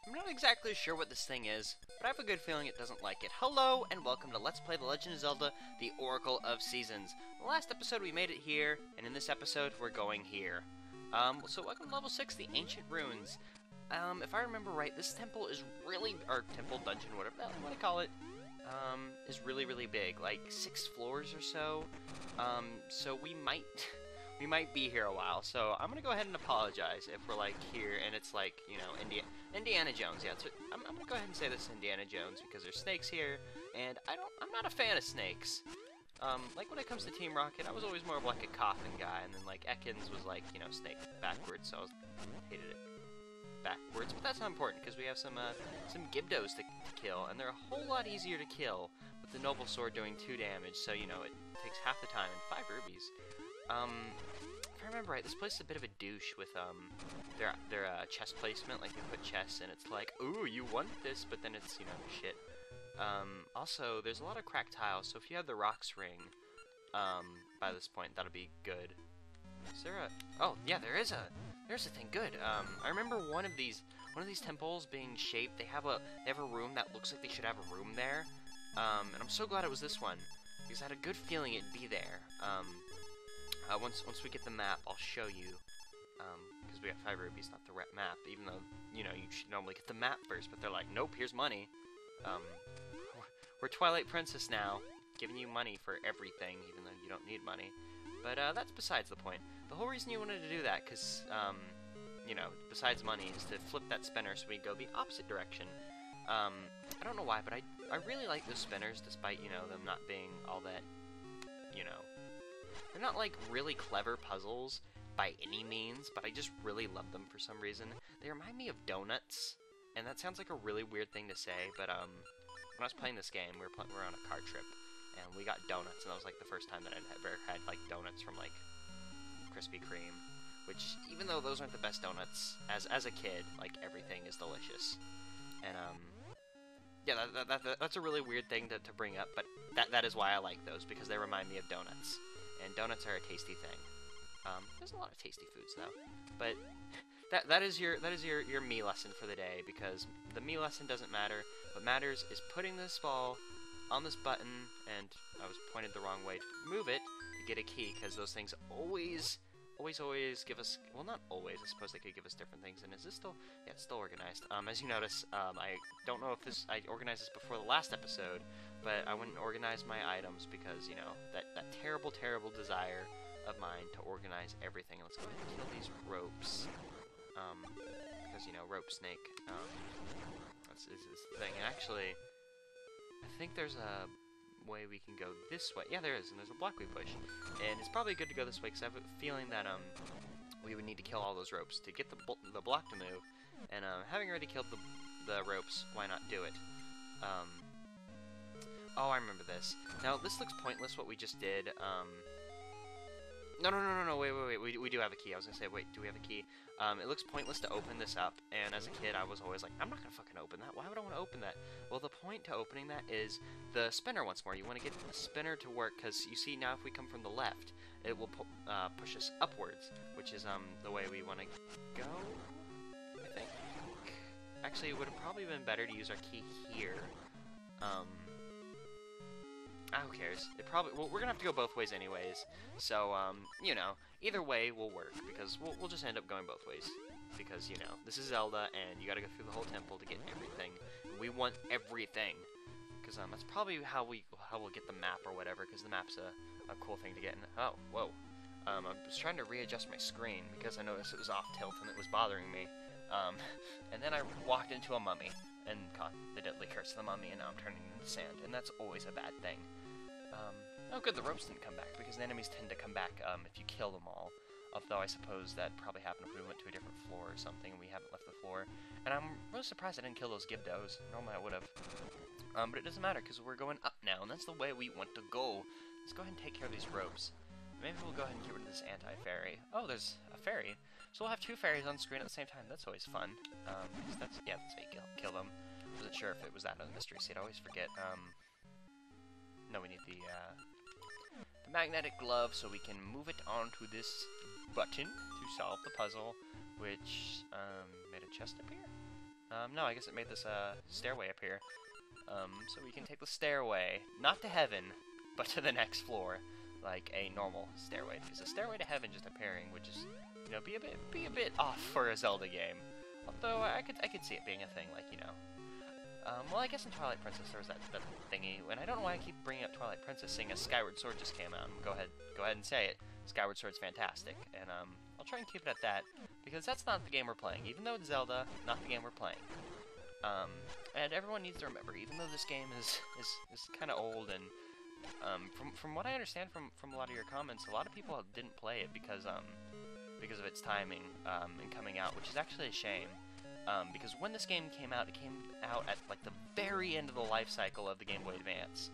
I'm not exactly sure what this thing is, but I have a good feeling it doesn't like it. Hello, and welcome to Let's Play The Legend of Zelda, The Oracle of Seasons. In the last episode we made it here, and in this episode we're going here. So welcome to Level 6, The Ancient Ruins. If I remember right, this temple is really, or temple, dungeon, whatever you want to call it, is really, really big, like 6 floors or so. So we might be here a while, so I'm gonna go ahead and apologize if we're like here and it's like, you know, Indiana Jones. Yeah, I'm gonna go ahead and say this is Indiana Jones because there's snakes here, and I'm not a fan of snakes. Like when it comes to Team Rocket, I was always more of like a coffin guy, and then like Ekans was like, you know, snake backwards, so I hated it backwards. But that's not important because we have some Gibdos to kill, and they're a whole lot easier to kill with the Noble Sword doing 2 damage. So you know it takes half the time and 5 rubies. If I remember right, this place is a bit of a douche with their chest placement. Like they put chests and it's like, ooh, you want this, but then it's, you know, shit. Also, there's a lot of cracked tiles, so if you have the rocks ring, by this point, that'll be good. Is there a... Oh, yeah, there's a thing. Good. I remember one of these temples being shaped. They have a room that looks like they should have a room there. And I'm so glad it was this one, because I had a good feeling it'd be there. Once we get the map, I'll show you. Because we got 5 rubies, not the map. Even though, you know, you should normally get the map first, but they're like, nope, here's money. We're Twilight Princess now, giving you money for everything, even though you don't need money. But that's besides the point. The whole reason you wanted to do that, because, you know, besides money, is to flip that spinner so we go the opposite direction. I don't know why, but I really like those spinners, despite, you know, them not being all that, you know... They're not, like, really clever puzzles by any means, but I just really love them for some reason. They remind me of donuts, and that sounds like a really weird thing to say, but, when I was playing this game, we were on a car trip, and we got donuts, and that was, like, the first time that I'd ever had, like, donuts from, like, Krispy Kreme, which, even though those aren't the best donuts, as a kid, like, everything is delicious. And, yeah, that's a really weird thing to bring up, but that is why I like those, because they remind me of donuts. And donuts are a tasty thing. There's a lot of tasty foods though, but that is your me lesson for the day, because the me lesson doesn't matter. What matters is putting this ball on this button, and I was pointed the wrong way to move it to get a key, because those things always give us, well, not always, I suppose they could give us different things. And is this still, yeah, it's still organized. As you notice, I don't know if I organized this before the last episode, but I wouldn't organize my items because, you know, that terrible desire of mine to organize everything. Let's go ahead and kill these ropes, because, you know, rope snake, that's the thing. And actually, I think there's a way we can go this way. Yeah, there is, and there's a block we push. And it's probably good to go this way, because I have a feeling that, we would need to kill all those ropes to get the block to move. And, having already killed the ropes, why not do it? Oh, I remember this. Now, this looks pointless, what we just did. No, wait, we do have a key. I was gonna say, wait, do we have a key? It looks pointless to open this up, and as a kid, I was always like, I'm not gonna fucking open that. Why would I want to open that? Well, the point to opening that is the spinner once more. You want to get the spinner to work, because you see now if we come from the left, it will push us upwards, which is, the way we want to go, I think. Actually, it would have probably been better to use our key here. Who cares? Well, we're gonna have to go both ways anyways, so, you know, either way will work, because we'll just end up going both ways, because, you know, this is Zelda, and you gotta go through the whole temple to get everything, and we want everything, because, that's probably how we'll get the map or whatever, because the map's a cool thing to get in. Oh, whoa. I was trying to readjust my screen, because I noticed it was off tilt, and it was bothering me, and then I walked into a mummy, and caught the deadly curse of the mummy, and now I'm turning into sand, and that's always a bad thing. Oh good, the ropes didn't come back, because the enemies tend to come back, if you kill them all. Although I suppose that probably happened if we went to a different floor or something, and we haven't left the floor. And I'm really surprised I didn't kill those Gibdos. Normally I would've. But it doesn't matter, because we're going up now, and that's the way we want to go. Let's go ahead and take care of these ropes. Maybe we'll go ahead and get rid of this anti-fairy. Oh, there's a fairy. So we'll have 2 fairies on screen at the same time. That's always fun. That's how you kill them. I wasn't sure if it was that in the mystery seed. I always forget. No, we need the magnetic glove so we can move it onto this button to solve the puzzle, which, made a chest appear? No, I guess it made this, stairway appear. So we can take the stairway, not to heaven, but to the next floor, like a normal stairway. Because a stairway to heaven just appearing would just, you know, be a bit off for a Zelda game. Although I could see it being a thing, like, you know. Well, I guess in Twilight Princess there was that thingy, and I don't know why I keep bringing up Twilight Princess, seeing as Skyward Sword just came out. Go ahead and say it. Skyward Sword's fantastic, and I'll try and keep it at that, because that's not the game we're playing. Even though it's Zelda, not the game we're playing. And everyone needs to remember, even though this game is kind of old, and from what I understand from a lot of your comments, a lot of people didn't play it because of its timing and coming out, which is actually a shame. Because when this game came out, it came out at like the very end of the life cycle of the Game Boy Advance.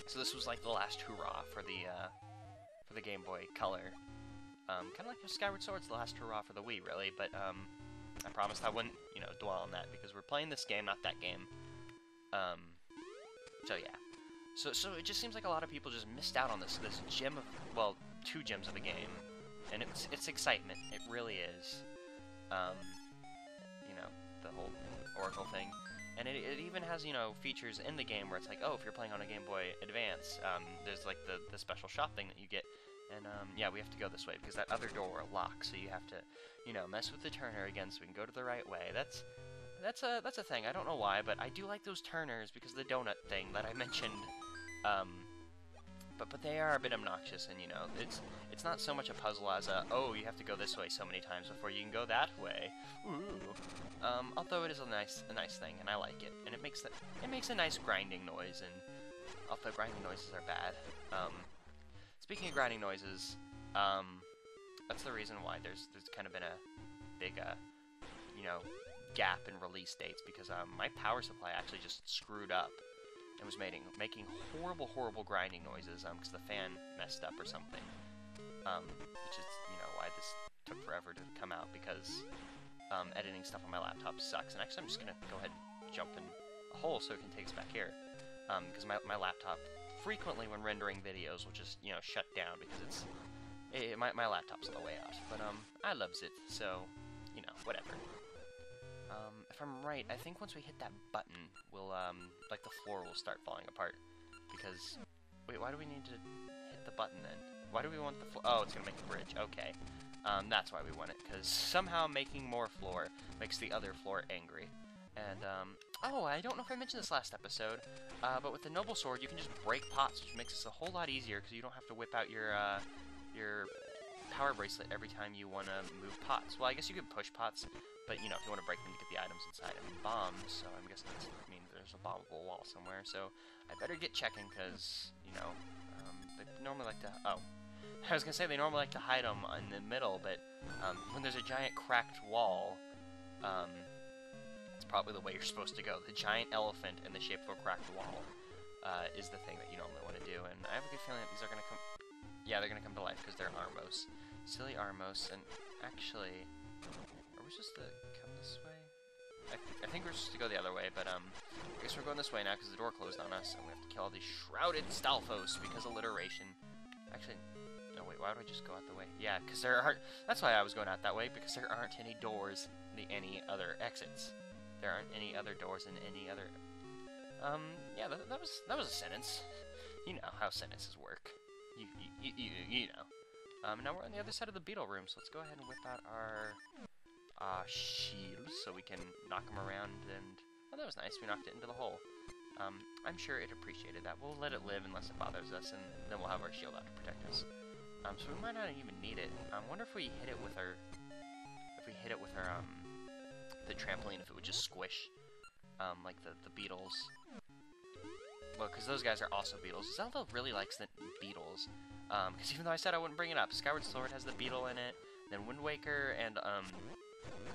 So this was like the last hurrah for the Game Boy Color. Kind of like Skyward Sword's the last hurrah for the Wii, really. But I promised I wouldn't, you know, dwell on that because we're playing this game, not that game. So yeah. So it just seems like a lot of people just missed out on this gem of, well, 2 gems of the game, and it's excitement. It really is. You know, the whole Oracle thing. And it even has, you know, features in the game where it's like, oh, if you're playing on a Game Boy Advance, there's like the special shop thing that you get. And yeah, we have to go this way because that other door locks, so you have to, you know, mess with the turner again so we can go to the right way. That's a thing. I don't know why, but I do like those turners because of the donut thing that I mentioned. But they are a bit obnoxious, and you know, it's not so much a puzzle as a, oh, you have to go this way so many times before you can go that way. Ooh. Although it is a nice thing, and I like it, and it makes a nice grinding noise, and although grinding noises are bad. Speaking of grinding noises, that's the reason why there's kind of been a big you know, gap in release dates, because my power supply actually just screwed up. It was making horrible grinding noises, because the fan messed up or something. Which is, you know, why this took forever to come out, because editing stuff on my laptop sucks. And actually, I'm just gonna go ahead and jump in a hole so it can take us back here. Because my laptop, frequently when rendering videos, will just, you know, shut down, because my laptop's on the way out. But, I loves it, so, you know, whatever. If I'm right, I think once we hit that button, we'll, like, the floor will start falling apart. Because, wait, why do we need to hit the button then? Why do we want the floor? Oh, it's gonna make the bridge. Okay. That's why we want it, because somehow making more floor makes the other floor angry. And, oh, I don't know if I mentioned this last episode, but with the Noble Sword, you can just break pots, which makes this a whole lot easier, because you don't have to whip out your power bracelet every time you want to move pots. Well, I guess you could push pots, but, you know, if you want to break them to get the items inside and bombs, so I'm guessing that means there's a bombable wall somewhere, so I better get checking, because, you know, they normally like to, oh, I was going to say they normally like to hide them in the middle, but when there's a giant cracked wall, it's probably the way you're supposed to go. The giant elephant in the shape of a cracked wall is the thing that you normally want to do, and I have a good feeling that these are going to come, yeah, they're going to come to life, because they're Armos. Silly Armos, and actually, are we supposed to come this way? I think we're supposed to go the other way, but I guess we're going this way now because the door closed on us, and we have to kill all these shrouded Stalfos because alliteration. Actually, no, wait, why would I just go out the way? Yeah, because there aren't, that's why I was going out that way, because there aren't any doors in any other exits. There aren't any other doors in any other, yeah, that was a sentence. You know how sentences work. You know. Now we're on the other side of the beetle room, so let's go ahead and whip out our shields so we can knock them around, and, oh, that was nice, we knocked it into the hole. I'm sure it appreciated that. We'll let it live unless it bothers us, and then we'll have our shield out to protect us. So we might not even need it. I wonder if we hit it with our, the trampoline, if it would just squish, like the beetles. Well, because those guys are also beetles. Zelda really likes the beetles. Because even though I said I wouldn't bring it up, Skyward Sword has the beetle in it, then Wind Waker, and,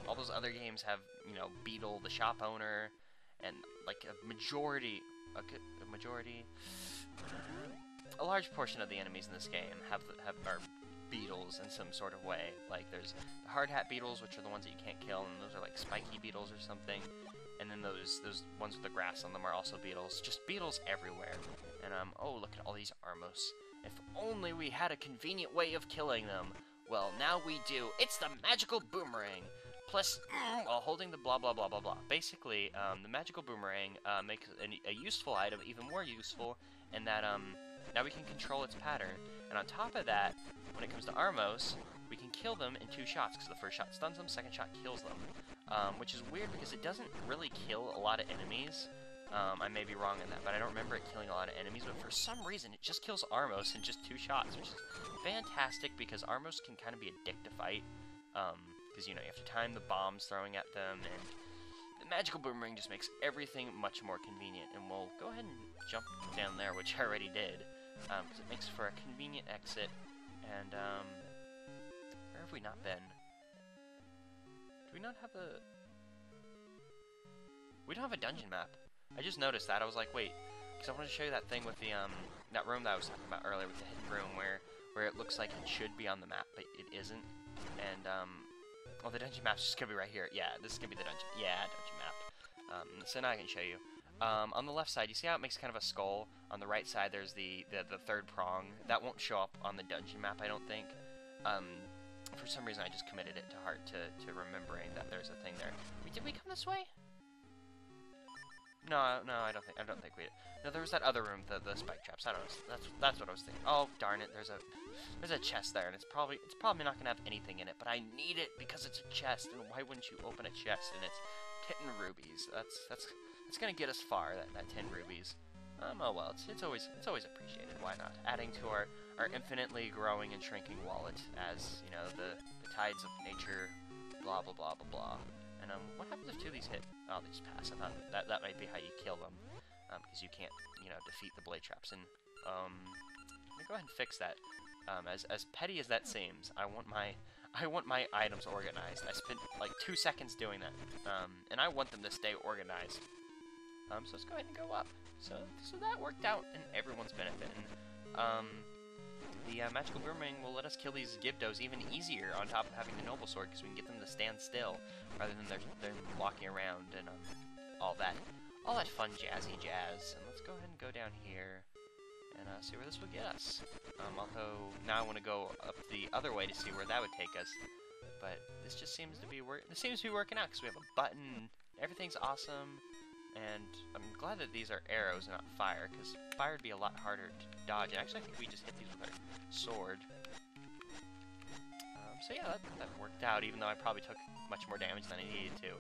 all those other games have, you know, Beetle, the shop owner, and, like, a large portion of the enemies in this game are beetles in some sort of way. Like, there's the hard hat beetles, which are the ones that you can't kill, and those are, like, spiky beetles or something. And then those ones with the grass on them are also beetles. Just beetles everywhere. And, oh, look at all these Armos. If only we had a convenient way of killing them. Well, now we do. It's the magical boomerang. Plus, while holding the blah blah blah blah blah. Basically, the magical boomerang makes a useful item even more useful, in that now we can control its pattern. And on top of that, when it comes to Armos, we can kill them in 2 shots, because the first shot stuns them, second shot kills them. Which is weird because it doesn't really kill a lot of enemies. I may be wrong in that, but I don't remember it killing a lot of enemies. But for some reason, it just kills Armos in just 2 shots, which is fantastic because Armos can kind of be a dick to fight. Because, you know, you have to time the bombs throwing at them, and the magical boomerang just makes everything much more convenient. And we'll go ahead and jump down there, which I already did, because it makes for a convenient exit. And, where have we not been? Do we not have a... We don't have a dungeon map. I just noticed that. I was like, wait, because I wanted to show you that thing with the, that room that I was talking about earlier, with the hidden room, where it looks like it should be on the map, but it isn't. And, well, the dungeon map's just gonna be right here. Yeah, this is gonna be the dungeon. Yeah, dungeon map. So now I can show you. On the left side, you see how it makes kind of a skull? On the right side, there's the third prong. That won't show up on the dungeon map, I don't think. For some reason, I just committed it to heart to remembering that there's a thing there. Did we come this way? No, I don't think we did. No, there was that other room, the spike traps. I don't know. That's what I was thinking. Oh, darn it! There's a chest there, and it's probably not gonna have anything in it, but I need it because it's a chest. And why wouldn't you open a chest and it's 10 rubies? That's gonna get us far. That 10 rubies. Oh well, it's always appreciated. Why not? Adding to our infinitely growing and shrinking wallet, as you know, the tides of nature. Blah blah blah blah blah. And what happens if 2 of these hit? Oh, they just pass. I thought that might be how you kill them, because you can't, you know, defeat the blade traps. And let me go ahead and fix that. As petty as that seems, I want my items organized. I spent like 2 seconds doing that, and I want them to stay organized. So let's go ahead and go up. So that worked out in everyone's benefit. And the magical boomerang will let us kill these Gibdos even easier on top of having the noble sword, because we can get them to stand still rather than they're walking around and all that fun jazzy jazz. And let's go ahead and go down here and see where this will get us. Although now I want to go up the other way to see where that would take us. But this just seems to be working out, because we have a button. Everything's awesome. And I'm glad that these are arrows and not fire, because fire would be a lot harder to dodge. And actually, I think we just hit these with our sword. So yeah, that worked out, even though I probably took much more damage than I needed to.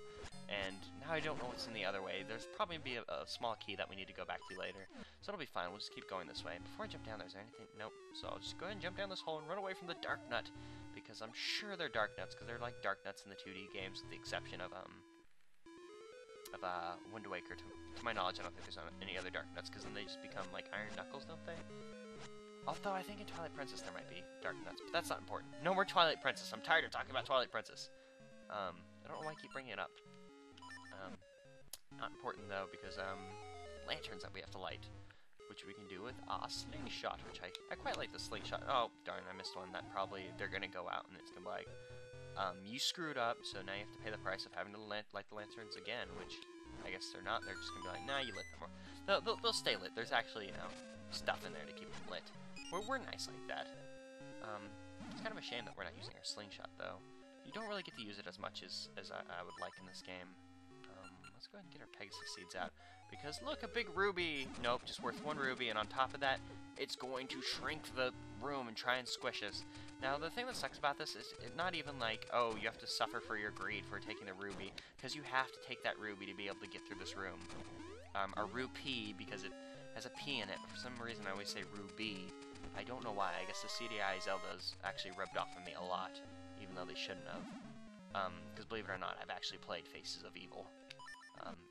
And now I don't know what's in the other way. There's probably be a small key that we need to go back to later. So it'll be fine. We'll just keep going this way. And before I jump down, there's anything? Nope. So I'll just go ahead and jump down this hole and run away from the dark nut, because I'm sure they're dark nuts, because they're like dark nuts in the 2D games, with the exception of Wind Waker. To my knowledge, I don't think there's any other dark nuts, because then they just become like Iron Knuckles, don't they? Although I think in Twilight Princess there might be dark nuts, but that's not important. No more Twilight Princess. I'm tired of talking about Twilight Princess. I don't know why I keep bringing it up. Not important though, because lanterns that we have to light, which we can do with a slingshot, which I quite like the slingshot. Oh darn, I missed one. That probably they're gonna go out and it's gonna be like, you screwed up, so now you have to pay the price of having to light the lanterns again, which I guess they're not. They're just gonna be like, nah, you lit them more. They'll stay lit. There's actually, you know, stuff in there to keep them lit. We're nice like that. It's kind of a shame that we're not using our slingshot, though. You don't really get to use it as much as I would like in this game. Let's go ahead and get our Pegasus seeds out, because look, a big ruby! Nope, just worth 1 ruby, and on top of that, it's going to shrink the room and try and squish us. Now, the thing that sucks about this is it's not even like, oh, you have to suffer for your greed for taking the ruby, because you have to take that ruby to be able to get through this room. A rupee, because it has a P in it. For some reason, I always say ruby. I don't know why. I guess the CDI Zeldas actually rubbed off on me a lot, even though they shouldn't have. Because believe it or not, I've actually played Faces of Evil.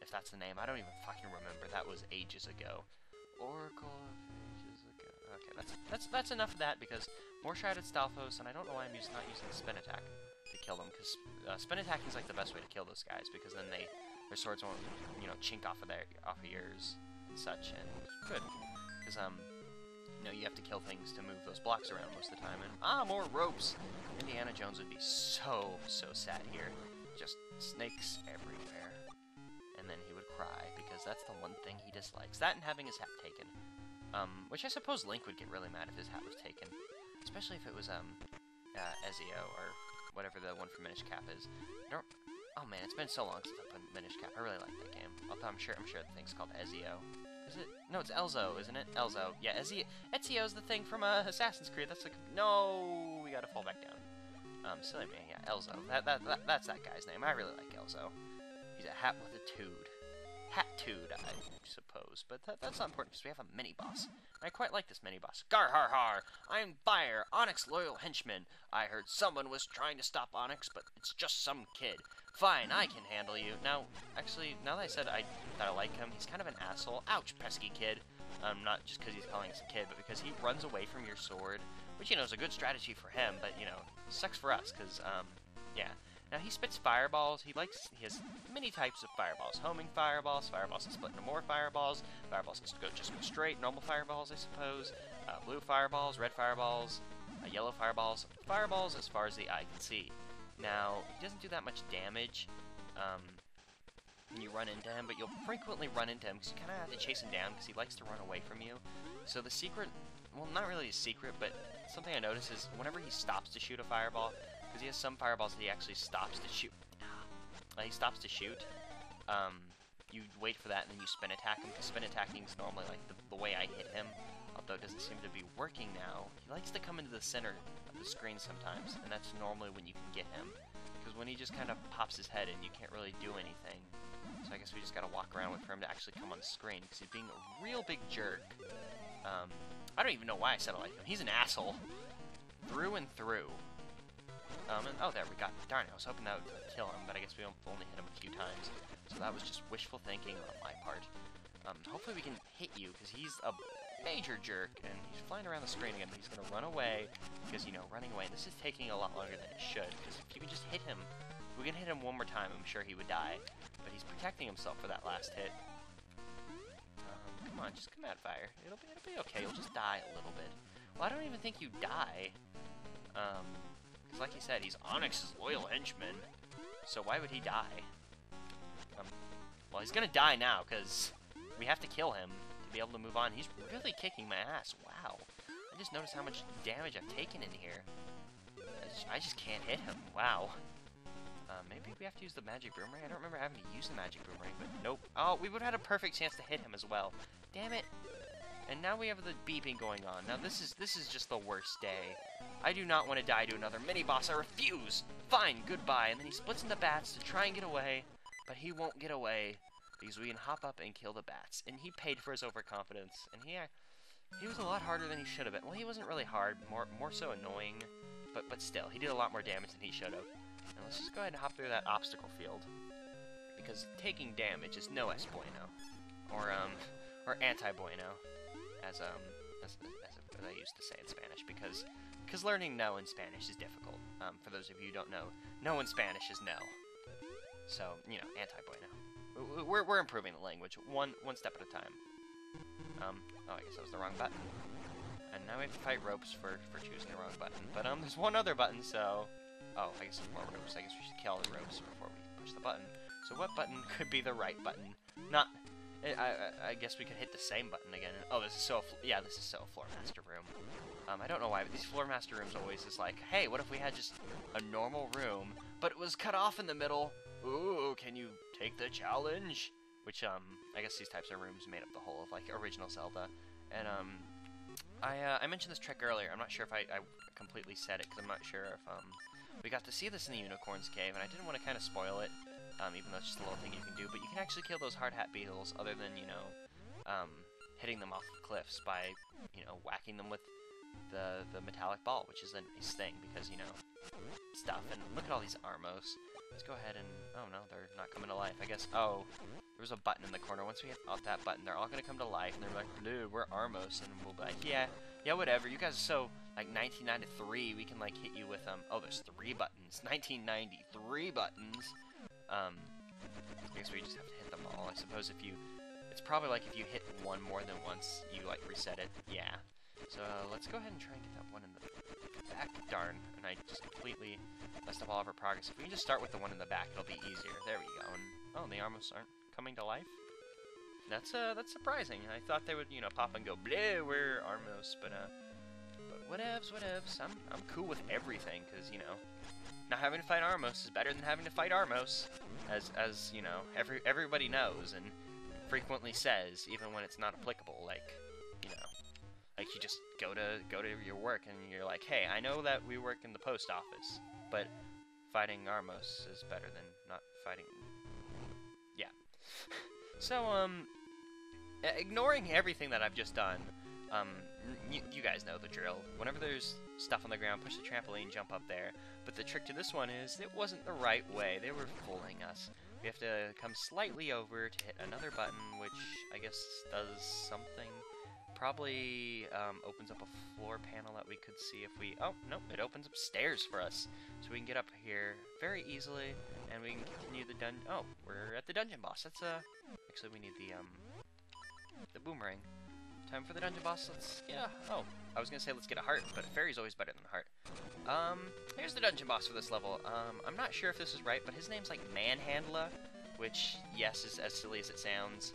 If that's the name, I don't even fucking remember. That was ages ago. Oracle of ages ago. Okay, that's enough of that, because more Shrouded Stalfos, and I don't know why I'm not using the spin attack to kill them, because spin attacking is like the best way to kill those guys, because then their swords won't, you know, chink off of yours and such. And good, because you know, you have to kill things to move those blocks around most of the time. And more ropes. Indiana Jones would be so sad here. Just snakes everywhere. And then he would cry, because that's the one thing he dislikes. That and having his hat taken. Which I suppose Link would get really mad if his hat was taken. Especially if it was, Ezio, or whatever the one for Minish Cap is. Oh man, it's been so long since I played Minish Cap. I really like that game. Although I'm sure the thing's called Ezio. Is it? No, it's Elzo, isn't it? Elzo. Yeah, Ezio's the thing from Assassin's Creed. That's like no, we gotta fall back down. Silly me. Yeah, Elzo. That's that guy's name. I really like Elzo. He's a hat with a tood. Hat-tood, I suppose. But that's not important because we have a mini-boss. I quite like this mini-boss. Gar har har! I'm Fire, Onyx loyal henchman. I heard someone was trying to stop Onyx, but it's just some kid. Fine, I can handle you. Now, actually, now that I said that I like him, he's kind of an asshole. Ouch, pesky kid. Not just because he's calling us a kid, but because he runs away from your sword, which, you know, is a good strategy for him, but, you know, sucks for us, because, yeah. Now, he spits fireballs. He has many types of fireballs. Homing fireballs, fireballs that split into more fireballs, fireballs that just go straight, normal fireballs, I suppose, blue fireballs, red fireballs, yellow fireballs, fireballs as far as the eye can see. Now, he doesn't do that much damage when you run into him, but you'll frequently run into him because you kind of have to chase him down because he likes to run away from you. So the secret, well, not really a secret, but something I notice is whenever he stops to shoot a fireball, because he has some fireballs that he actually stops to shoot. You wait for that and then you spin attack him, because spin attacking is normally like the way I hit him, although it doesn't seem to be working now. He likes to come into the center of the screen sometimes, and that's normally when you can get him, because when he just kind of pops his head in, you can't really do anything. So I guess we just gotta walk around with for him to actually come on the screen, because he's being a real big jerk. I don't even know why I said I like him. He's an asshole. Through and through. Oh, there, we got it. Darn it, I was hoping that would kill him, but I guess we only hit him a few times. So that was just wishful thinking on my part. Hopefully we can hit you, because he's a major jerk, and he's flying around the screen again. He's going to run away, because, you know, running away, and this is taking a lot longer than it should, because if you can just hit him, if we can hit him one more time, I'm sure he would die. But he's protecting himself for that last hit. Come on, just come at fire. It'll be okay. You'll just die a little bit. Well, I don't even think you die. Because like you said, he's Onyx's loyal henchman. So why would he die? Well, he's gonna die now, because we have to kill him to be able to move on. He's really kicking my ass. Wow. I just noticed how much damage I've taken in here. I just can't hit him. Wow. Maybe we have to use the magic boomerang? I don't remember having to use the magic boomerang, but nope. Oh, we would have had a perfect chance to hit him as well. Damn it. And now we have the beeping going on. Now this is just the worst day. I do not want to die to another mini-boss. I refuse. Fine, goodbye. And then he splits into bats to try and get away, but he won't get away because we can hop up and kill the bats. And he paid for his overconfidence. And he was a lot harder than he should have been. Well, he wasn't really hard, more so annoying, but still, he did a lot more damage than he should have. And let's just go ahead and hop through that obstacle field, because taking damage is no es bueno, or anti bueno, as I used to say in Spanish, because learning no in Spanish is difficult. For those of you who don't know, no in Spanish is no. So, you know, anti bueno. We're improving the language one step at a time. Oh, I guess that was the wrong button. And now we have to fight ropes for choosing the wrong button. But there's one other button, so. Oh, I guess there's more ropes. I guess we should kill the ropes before we push the button. So what button could be the right button? Not. I guess we could hit the same button again. Oh, this is so. Yeah, this is so Floor Master room. I don't know why, but these Floor Master rooms always is like, hey, what if we had just a normal room, but it was cut off in the middle? Ooh, can you take the challenge? Which I guess these types of rooms made up the whole of like original Zelda. And I mentioned this trick earlier. I'm not sure if I completely said it, because I'm not sure if we got to see this in the Unicorn's Cave, and I didn't want to kind of spoil it, even though it's just a little thing you can do. But you can actually kill those hard hat beetles, other than, you know, hitting them off the cliffs by, you know, whacking them with the metallic ball, which is a nice thing, because, you know, stuff. And look at all these Armos. Let's go ahead and, oh no, they're not coming to life. I guess, oh, there was a button in the corner. Once we hit that button, they're all going to come to life, and they're like, blue, we're Armos, and we'll be like, yeah, whatever, you guys are so, like, 1993, we can, like, hit you with, oh, there's 3 buttons, 1993 buttons. I guess we just have to hit them all. I suppose if you, it's probably like if you hit one more than once, you, like, reset it, yeah. So, let's go ahead and try and get that one in the back. Darn, and I just completely messed up all of our progress. If we can just start with the one in the back, it'll be easier. There we go. And, oh, the Armos aren't coming to life? That's surprising. I thought they would, you know, pop and go, bleh, we're Armos, but whatevs. I'm cool with everything, because, you know, not having to fight Armos is better than having to fight Armos, as you know, everybody knows and frequently says, even when it's not applicable. Like, you know, like you just go to your work and you're like, hey, I know that we work in the post office, but fighting Armos is better than not fighting. Yeah. So ignoring everything that I've just done, you guys know the drill. Whenever there's stuff on the ground, push the trampoline, jump up there. But the trick to this one is, it wasn't the right way. They were fooling us. We have to come slightly over to hit another button, which I guess does something. Probably opens up a floor panel that we could see if we... Oh, nope, it opens up stairs for us. So we can get up here very easily, and we can continue the dungeon... Oh, we're at the dungeon boss. That's, Actually, we need the boomerang. Time for the dungeon boss. Let's... Yeah. Oh, I was gonna say let's get a heart, but a fairy's always better than a heart. Here's the dungeon boss for this level. I'm not sure if this is right, but his name's like Manhandla, which, yes, is as silly as it sounds.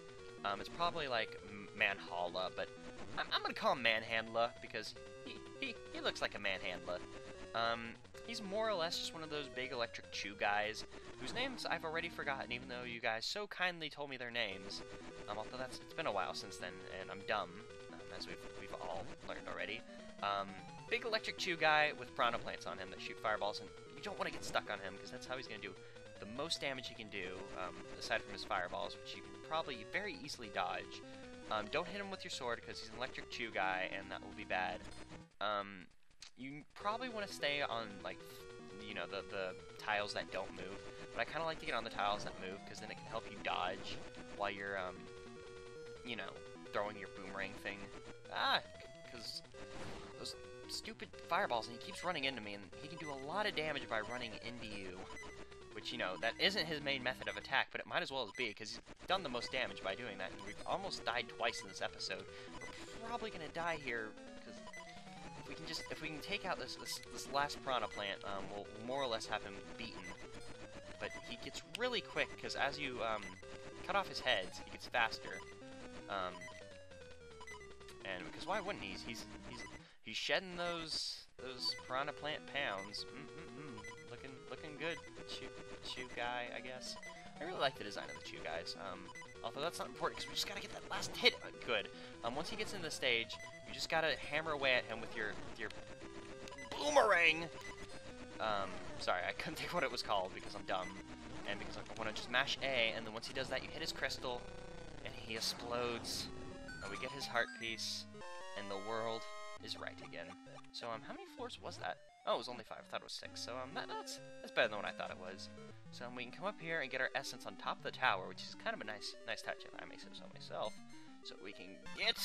It's probably like Manhala, but I'm gonna call him Manhandla because he looks like a Manhandla. He's more or less just one of those big electric chew guys, whose names I've already forgotten, even though you guys so kindly told me their names. Although it's been a while since then, and I'm dumb, as we've all learned already. Big electric chew guy with piranha plants on him that shoot fireballs, and you don't want to get stuck on him, because that's how he's going to do the most damage he can do, aside from his fireballs, which you can probably very easily dodge. Don't hit him with your sword, because he's an electric chew guy, and that will be bad. You probably want to stay on, like, you know, the tiles that don't move, but I kind of like to get on the tiles that move, because then it can help you dodge while you're, you know, throwing your boomerang thing. Because those stupid fireballs, and he keeps running into me, and he can do a lot of damage by running into you. Which, you know, that isn't his main method of attack, but it might as well be, because he's done the most damage by doing that, and we've almost died twice in this episode. We're probably gonna die here, because if we can take out this last piranha plant, we'll more or less have him beaten. But he gets really quick, because as you cut off his heads, he gets faster. And because why wouldn't he? He's shedding those piranha plant pounds. Looking good, chew guy, I guess. I really like the design of the chew guys. Although that's not important because we just gotta get that last hit good. Once he gets into the stage, you just gotta hammer away at him with your boomerang. Sorry, I couldn't think what it was called because I'm dumb, and because I want to just mash A, and then once he does that, you hit his crystal, and he explodes, and we get his heart piece, and the world is right again. So how many floors was that? Oh, it was only 5. I thought it was 6. So that's better than what I thought it was. So we can come up here and get our essence on top of the tower, which is kind of a nice touch, if I may say so myself. So we can get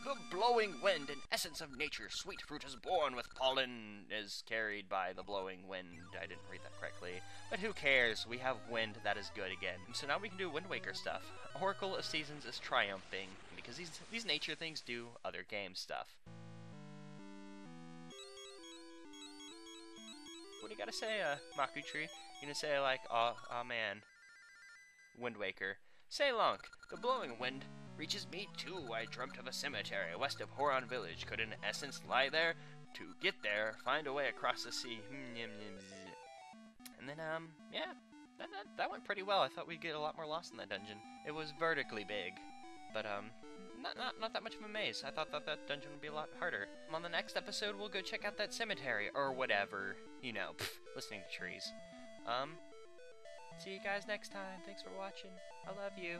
the blowing wind, an essence of nature. Sweet fruit is born with pollen, is carried by the blowing wind. I didn't read that correctly, but who cares? We have wind that is good again. So now we can do Wind Waker stuff. Oracle of Seasons is triumphing because these nature things do other game stuff. What do you gotta say, Maku Tree? You gonna say like, oh man, Wind Waker. Say Lunk, the blowing wind reaches me too. I dreamt of a cemetery west of Horon Village. Could an essence lie there? To get there, find a way across the sea. And then, yeah, that went pretty well. I thought we'd get a lot more lost in that dungeon. It was vertically big, but, not that much of a maze. I thought that dungeon would be a lot harder. On the next episode, we'll go check out that cemetery, or whatever. You know, listening to trees. See you guys next time. Thanks for watching. I love you.